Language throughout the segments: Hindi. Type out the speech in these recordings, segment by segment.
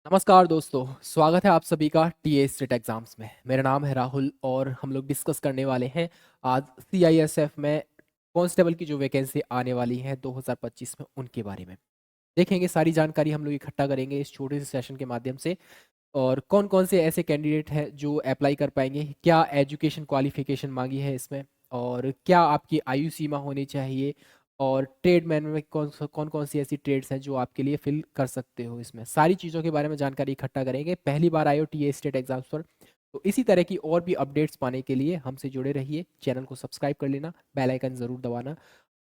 नमस्कार दोस्तों, स्वागत है आप सभी का टीए स्टेट एग्जाम्स में। मेरा नाम है राहुल और हम लोग डिस्कस करने वाले हैं आज सीआईएसएफ में कांस्टेबल की जो वैकेंसी आने वाली है 2025 में उनके बारे में देखेंगे। सारी जानकारी हम लोग इकट्ठा करेंगे इस छोटे से सेशन के माध्यम से। और कौन कौन से ऐसे कैंडिडेट हैं जो अप्लाई कर पाएंगे, क्या एजुकेशन क्वालिफिकेशन मांगी है इसमें, और क्या आपकी आयु सीमा होनी चाहिए, और ट्रेडमैन में कौन कौन सी ऐसी ट्रेड्स हैं जो आपके लिए फिल कर सकते हो। इसमें सारी चीज़ों के बारे में जानकारी इकट्ठा करेंगे। पहली बार आए हो टीए स्टेट एग्जाम्स पर तो इसी तरह की और भी अपडेट्स पाने के लिए हमसे जुड़े रहिए। चैनल को सब्सक्राइब कर लेना, बेल आइकन ज़रूर दबाना।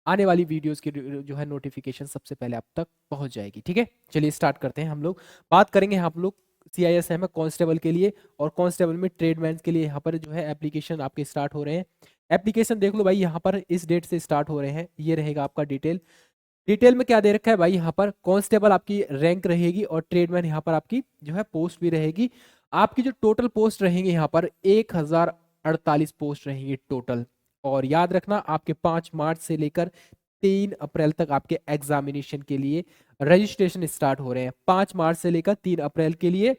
आने वाली वीडियोस की जो है नोटिफिकेशन सबसे पहले आप तक पहुंच जाएगी। ठीक है, चलिए स्टार्ट करते हैं। हम लोग बात करेंगे हम लोग सीआईएसएफ में कांस्टेबल के लिए और कांस्टेबल में ट्रेडमैन के लिए। यहाँ पर जो है एप्लीकेशन आपके स्टार्ट हो रहे हैं। एप्लीकेशन देख लो भाई, यहाँ पर इस डेट से स्टार्ट हो रहे हैं। ये रहेगा आपका डिटेल में क्या दे रखा है भाई। यहाँ पर कांस्टेबल आपकी रैंक रहेगी और ट्रेडमैन यहाँ पर आपकी जो है पोस्ट भी रहेगी। आपकी जो टोटल पोस्ट रहेंगी यहाँ पर 1048 पोस्ट रहेंगी टोटल। और याद रखना, आपके 5 मार्च से लेकर 3 अप्रैल तक आपके एग्जामिनेशन के लिए रजिस्ट्रेशन स्टार्ट हो रहे हैं। 5 मार्च से लेकर 3 अप्रैल के लिए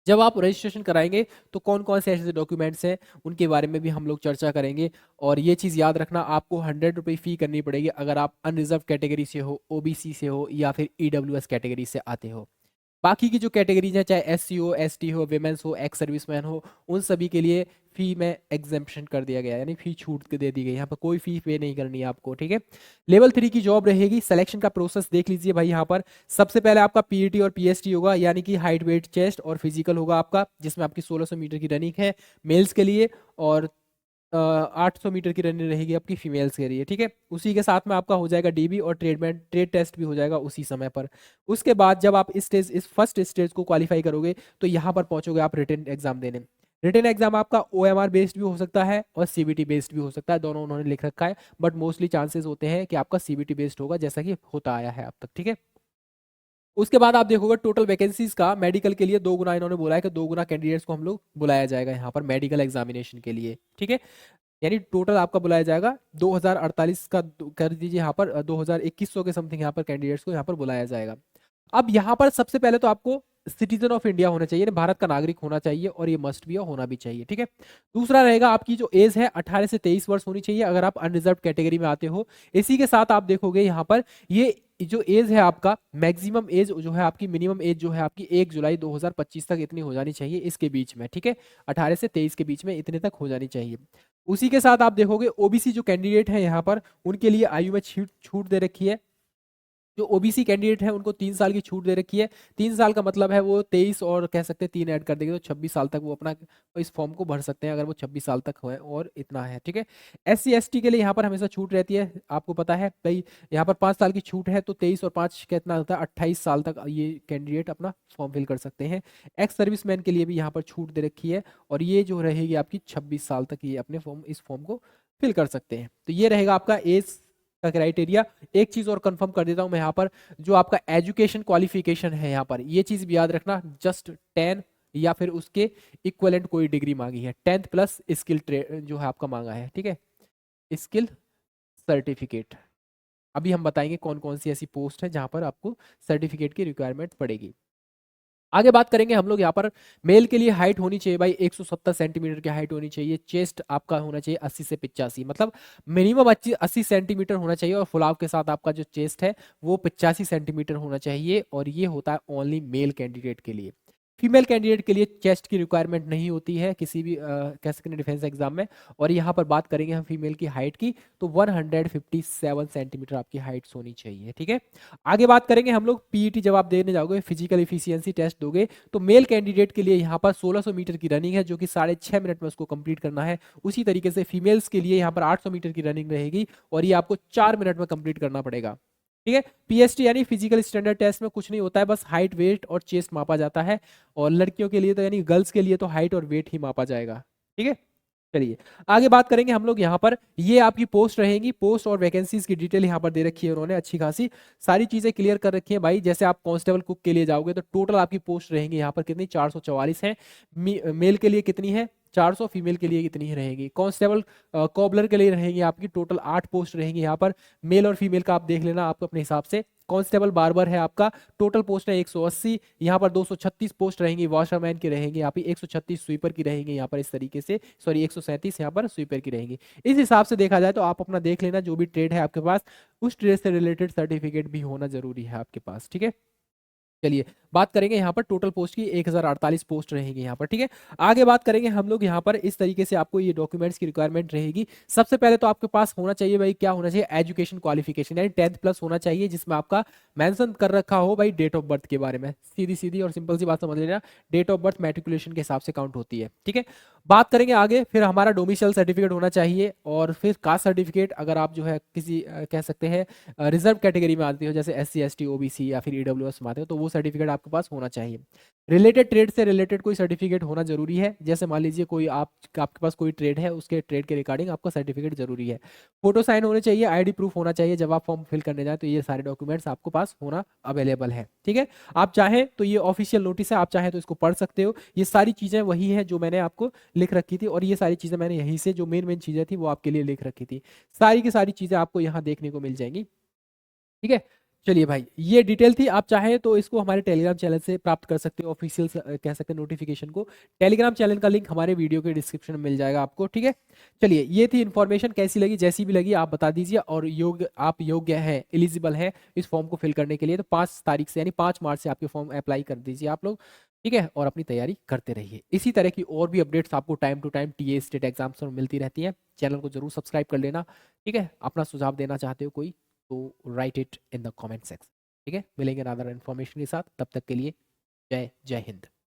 जब आप रजिस्ट्रेशन कराएंगे तो कौन कौन से ऐसे डॉक्यूमेंट्स हैं उनके बारे में भी हम लोग चर्चा करेंगे। और ये चीज़ याद रखना, आपको 100 रुपये फ़ी करनी पड़ेगी अगर आप अनरिजर्व कैटेगरी से हो, ओबीसी से हो या फिर ईडब्ल्यूएस कैटेगरी से आते हो। बाकी की जो कैटेगरीज हैं, चाहे एससी हो, एसटी हो, विमेंस हो, एक्स सर्विसमैन हो, उन सभी के लिए फी में एग्जेम्पशन कर दिया गया है, यानी फी छूट के दे दी गई। यहाँ पर कोई फी पे नहीं करनी है आपको। ठीक है, लेवल 3 की जॉब रहेगी। सिलेक्शन का प्रोसेस देख लीजिए भाई। यहाँ पर सबसे पहले आपका पीईटी और पीएसटी होगा, यानी कि हाइट, वेट, चेस्ट और फिजिकल होगा आपका, जिसमें आपकी 1600 मीटर की रनिंग है मेल्स के लिए और 800 मीटर की रनिंग रहेगी आपकी फीमेल्स के लिए। ठीक है, उसी के साथ में आपका हो जाएगा डीबी और ट्रेड टेस्ट भी हो जाएगा उसी समय पर। उसके बाद जब आप इस फर्स्ट स्टेज को क्वालिफाई करोगे तो यहाँ पर पहुंचोगे आप रिटन एग्जाम देने। रिटन एग्जाम आपका ओएमआर बेस्ड भी हो सकता है और सीबीटी बेस्ड भी हो सकता है, दोनों उन्होंने लिख रखा है। बट मोस्टली चांसेस होते हैं कि आपका सीबीटी बेस्ड होगा, जैसा कि होता आया है अब तक। ठीक है, उसके बाद आप देखोगे टोटल वैकेंसीज का मेडिकल के लिए 2 गुना इन्होंने बोला है कि 2 गुना कैंडिडेट्स को हम लोग बुलाया जाएगा यहाँ पर मेडिकल एग्जामिनेशन के लिए। ठीक है, यानी टोटल आपका बुलाया जाएगा 2048 का कर दीजिए यहाँ पर 2100 के समथिंग यहाँ पर कैंडिडेट्स को यहाँ पर बुलाया जाएगा। अब यहाँ पर सबसे पहले तो आपको सिटीजन ऑफ इंडिया होना चाहिए, भारत का नागरिक होना चाहिए, और ये मस्ट भी होना भी चाहिए। ठीक है, दूसरा रहेगा आपकी जो एज है 18 से 23 वर्ष होनी चाहिए अगर आप अनरिजर्व कैटेगरी में आते हो। इसी के साथ आप देखोगे यहाँ पर ये जो एज है आपका, मैक्सिमम एज जो है आपकी, मिनिमम एज जो है आपकी 1 जुलाई 2025 तक इतनी हो जानी चाहिए, इसके बीच में। ठीक है, 18 से 23 के बीच में इतने तक हो जानी चाहिए। उसी के साथ आप देखोगे ओबीसी जो कैंडिडेट है यहाँ पर, उनके लिए आयु में छूट दे रखी है। जो ओबीसी कैंडिडेट है उनको 3 साल की छूट दे रखी है। 3 साल का मतलब है वो 23 और कह सकते हैं 3 ऐड कर देंगे तो 26 साल तक वो अपना इस फॉर्म को भर सकते हैं अगर वो 26 साल तक हुए और इतना है। ठीक है, एससी एसटी के लिए यहाँ पर हमेशा छूट रहती है, आपको पता है भाई। यहाँ पर 5 साल की छूट है तो 23 और 5 कितना होता है, 28 साल तक ये कैंडिडेट अपना फॉर्म फिल कर सकते हैं। एक्स सर्विसमैन के लिए भी यहाँ पर छूट दे रखी है और ये जो रहेगी आपकी 26 साल तक ये अपने इस फॉर्म को फिल कर सकते हैं। तो ये रहेगा आपका एज का क्राइटेरिया। एक चीज और कंफर्म कर देता हूं मैं यहाँ पर, जो आपका एजुकेशन क्वालिफिकेशन है यहाँ पर, ये चीज भी याद रखना, जस्ट 10 या फिर उसके इक्वलेंट कोई डिग्री मांगी है। 10th प्लस स्किल जो है आपका मांगा है। ठीक है, स्किल सर्टिफिकेट। अभी हम बताएंगे कौन कौन सी ऐसी पोस्ट है जहां पर आपको सर्टिफिकेट की रिक्वायरमेंट पड़ेगी। आगे बात करेंगे हम लोग यहाँ पर। मेल के लिए हाइट होनी चाहिए भाई 170 सेंटीमीटर की हाइट होनी चाहिए। चेस्ट आपका होना चाहिए 80 से 85, मतलब मिनिमम 80 सेंटीमीटर होना चाहिए और फुलाव के साथ आपका जो चेस्ट है वो 85 सेंटीमीटर होना चाहिए। और ये होता है ओनली मेल कैंडिडेट के लिए। फीमेल कैंडिडेट के लिए चेस्ट की रिक्वायरमेंट नहीं होती है किसी भी कह सकते हैं डिफेंस एग्जाम में। और यहाँ पर बात करेंगे हम फीमेल की हाइट की, तो 157 सेंटीमीटर आपकी हाइट होनी चाहिए। ठीक है, आगे बात करेंगे हम लोग पीईटी जब आप देने जाओगे, फिजिकल इफिशियंसी टेस्ट दोगे, तो मेल कैंडिडेट के लिए यहाँ पर 1600 मीटर की रनिंग है जो कि 6.5 मिनट में उसको कंप्लीट करना है। उसी तरीके से फीमेल्स के लिए यहाँ पर 800 मीटर की रनिंग रहेगी और ये आपको 4 मिनट में कंप्लीट करना पड़ेगा। ठीक है, पीएसटी यानी फिजिकल स्टैंडर्ड टेस्ट में कुछ नहीं होता है, बस हाइट, वेट और चेस्ट मापा जाता है। और लड़कियों के लिए तो यानी गर्ल्स के लिए तो हाइट और वेट ही मापा जाएगा। ठीक है, चलिए आगे बात करेंगे हम लोग। यहाँ पर ये आपकी पोस्ट रहेंगी, पोस्ट और वैकेंसीज की डिटेल यहाँ पर दे रखी है उन्होंने अच्छी खासी, सारी चीजें क्लियर कर रखी है भाई। जैसे आप कांस्टेबल कुक के लिए जाओगे तो टोटल आपकी पोस्ट रहेंगी यहाँ पर कितनी, 444 है। मेल के लिए कितनी है, 400, फीमेल के लिए कितनी ही रहेगी। कांस्टेबल कॉबलर के लिए रहेंगी आपकी टोटल 8 पोस्ट रहेंगी यहाँ पर, मेल और फीमेल का आप देख लेना आपको अपने हिसाब से। कांस्टेबल बार्बर है आपका, टोटल पोस्ट है 180, यहाँ पर 236 पोस्ट रहेंगी वॉशरमैन की रहेंगी, यहाँ पे 136 स्वीपर की रहेंगी यहाँ पर, इस तरीके से सॉरी 137 यहाँ पर स्वीपर की रहेंगी। इस हिसाब से देखा जाए तो आप अपना देख लेना, जो भी ट्रेड है आपके पास उस ट्रेड से रिलेटेड सर्टिफिकेट भी होना जरूरी है आपके पास, ठीक है। चलिए बात करेंगे यहाँ पर टोटल पोस्ट की, 1048 पोस्ट रहेंगी यहाँ पर, ठीक है। आगे बात करेंगे हम लोग यहाँ पर, इस तरीके से आपको ये डॉक्यूमेंट्स की रिक्वायरमेंट रहेगी। सबसे पहले तो आपके पास होना चाहिए भाई, क्या होना चाहिए, एजुकेशन क्वालिफिकेशन, यानी 10th प्लस होना चाहिए, जिसमें आपका मेंशन कर रखा हो भाई डेट ऑफ बर्थ के बारे में। सीधी सीधी और सिंपल सी बात समझ लेना, डेट ऑफ बर्थ मैट्रिकुलेशन के हिसाब से काउंट होती है, ठीक है। बात करेंगे आगे, फिर हमारा डोमिसाइल सर्टिफिकेट होना चाहिए, और फिर कास्ट सर्टिफिकेट, अगर आप जो है किसी कह सकते हैं रिजर्व कैटेगरी में आती हो, जैसे SC ST OBC या फिर EWS में आते हो, तो वो सर्टिफिकेट आपके पास होना चाहिए। रिलेटेड ट्रेड से रिलेटेड कोई सर्टिफिकेट होना जरूरी है, जैसे मान लीजिए कोई आपके पास कोई ट्रेड है, उसके ट्रेड के रिगार्डिंग आपका सर्टिफिकेट जरूरी है। फोटो साइन होने चाहिए, ID प्रूफ होना चाहिए जब आप फॉर्म फिल करने जाए, तो ये सारे डॉक्यूमेंट्स आपको पास होना अवेलेबल है, ठीक है। आप चाहें तो ये ऑफिशियल नोटिस है, आप चाहें तो इसको पढ़ सकते हो। ये सारी चीजें वही है जो मैंने आपको लिख रखी थी, और ये सारी चीजें मैंने यहीं से जो मेन मेन चीजें थी वो आपके लिए लिख रखी थी। सारी की सारी चीजें आपको यहाँ देखने को मिल जाएंगी, ठीक है। चलिए भाई, ये डिटेल थी, आप चाहें तो इसको हमारे टेलीग्राम चैनल से प्राप्त कर सकते हो, ऑफिशियल कह सकते हैं नोटिफिकेशन को। टेलीग्राम चैनल का लिंक हमारे वीडियो के डिस्क्रिप्शन में मिल जाएगा आपको, ठीक है। चलिए, ये थी इन्फॉर्मेशन, कैसी लगी, जैसी भी लगी आप बता दीजिए, और आप योग्य हैं, एलिजिबल हैं इस फॉर्म को फिल करने के लिए, तो 5 तारीख से यानी 5 मार्च से आपके फॉर्म अप्लाई कर दीजिए आप लोग, ठीक है। और अपनी तैयारी करते रहिए। इसी तरह की और भी अपडेट्स आपको time to time TA state exams में मिलती रहती हैं। चैनल को जरूर सब्सक्राइब कर लेना, ठीक है। अपना सुझाव देना चाहते हो कोई, तो right it in the comment section, ठीक है। मिलेंगे अदर इन्फॉर्मेशन के साथ, तब तक के लिए जय जय हिंद।